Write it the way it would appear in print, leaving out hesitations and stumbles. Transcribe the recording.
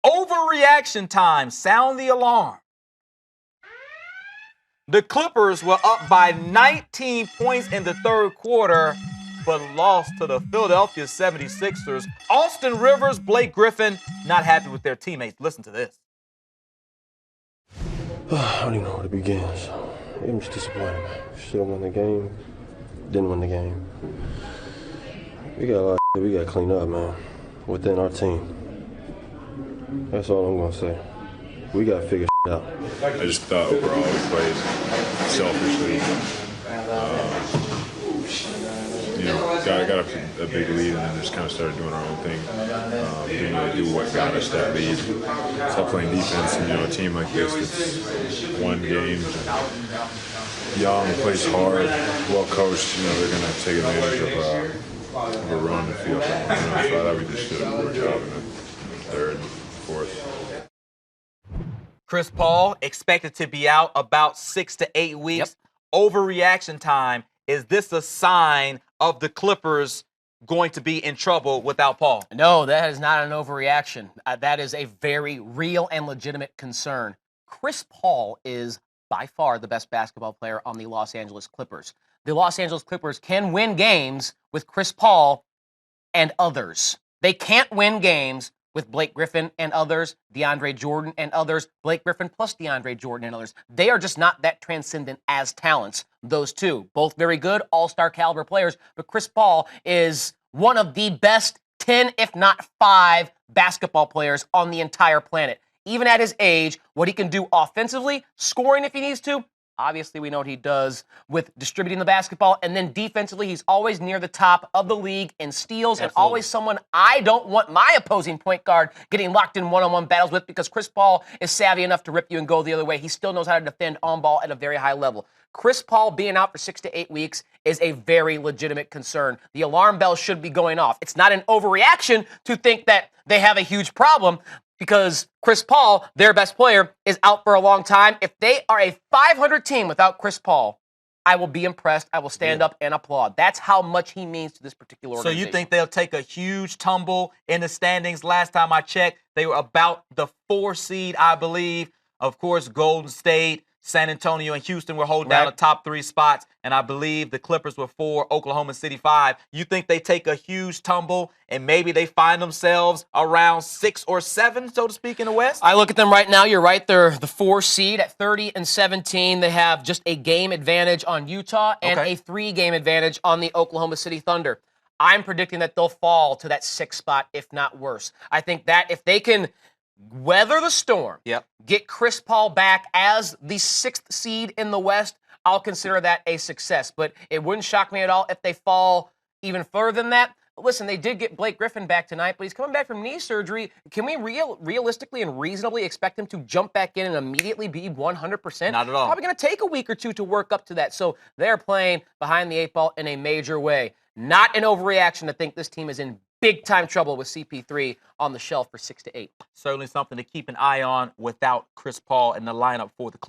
Overreaction time. Sound the alarm. The Clippers were up by 19 points in the third quarter, but lost to the Philadelphia 76ers. Austin Rivers, Blake Griffin, not happy with their teammates. Listen to this. I don't even know where to begin. I'm just disappointed. Should have won the game. Didn't win the game. We got a lot of we got to clean up, man, within our team. That's all I'm going to say. We got to figure out. I just thought overall we played selfishly. Got a big lead and then just kind of started doing our own thing. Didn't really do what got us that lead. Stop playing defense, and a team like this that's won games, young, plays hard, well coached. They're going to take advantage of a run and feel. So I thought we just did a poor job in the third and fourth. Chris Paul expected to be out about 6 to 8 weeks. Yep. Overreaction time. Is this a sign of the Clippers going to be in trouble without Paul? No, that is not an overreaction. That is a very real and legitimate concern. Chris Paul is by far the best basketball player on the Los Angeles Clippers. The Los Angeles Clippers can win games with Chris Paul and others. They can't win games with Blake Griffin and others, DeAndre Jordan and others, Blake Griffin plus DeAndre Jordan and others. They are just not that transcendent as talents, those two. Both very good, all-star caliber players, but Chris Paul is one of the best 10, if not 5, basketball players on the entire planet. Even at his age, what he can do offensively, scoring if he needs to, obviously we know what he does with distributing the basketball, and then defensively, he's always near the top of the league in steals. Absolutely. And always someone I don't want my opposing point guard getting locked in one-on-one battles with, because Chris Paul is savvy enough to rip you and go the other way. He still knows how to defend on ball at a very high level. Chris Paul being out for 6 to 8 weeks is a very legitimate concern. The alarm bell should be going off. It's not an overreaction to think that they have a huge problem, because Chris Paul, their best player, is out for a long time. If they are a 500 team without Chris Paul, I will be impressed. I will stand up and applaud. That's how much he means to this particular organization. So you think they'll take a huge tumble in the standings? Last time I checked, they were about the 4 seed, I believe. Of course, Golden State, San Antonio, and Houston were holding down the top 3 spots, and I believe the Clippers were 4, Oklahoma City 5. You think they take a huge tumble, and maybe they find themselves around 6 or 7, so to speak, in the West? I look at them right now. You're right. They're the 4 seed at 30-17. They have just a game advantage on Utah and a 3-game advantage on the Oklahoma City Thunder. I'm predicting that they'll fall to that 6th spot, if not worse. I think that if they can weather the storm, get Chris Paul back as the 6th seed in the West, I'll consider that a success. But it wouldn't shock me at all if they fall even further than that. Listen, they did get Blake Griffin back tonight, but he's coming back from knee surgery. Can we realistically and reasonably expect him to jump back in and immediately be 100%? Not at all. Probably going to take a week or two to work up to that. So they're playing behind the 8 ball in a major way. Not an overreaction to think this team is in big-time trouble with CP3 on the shelf for 6 to 8. Certainly something to keep an eye on without Chris Paul in the lineup for the Clippers.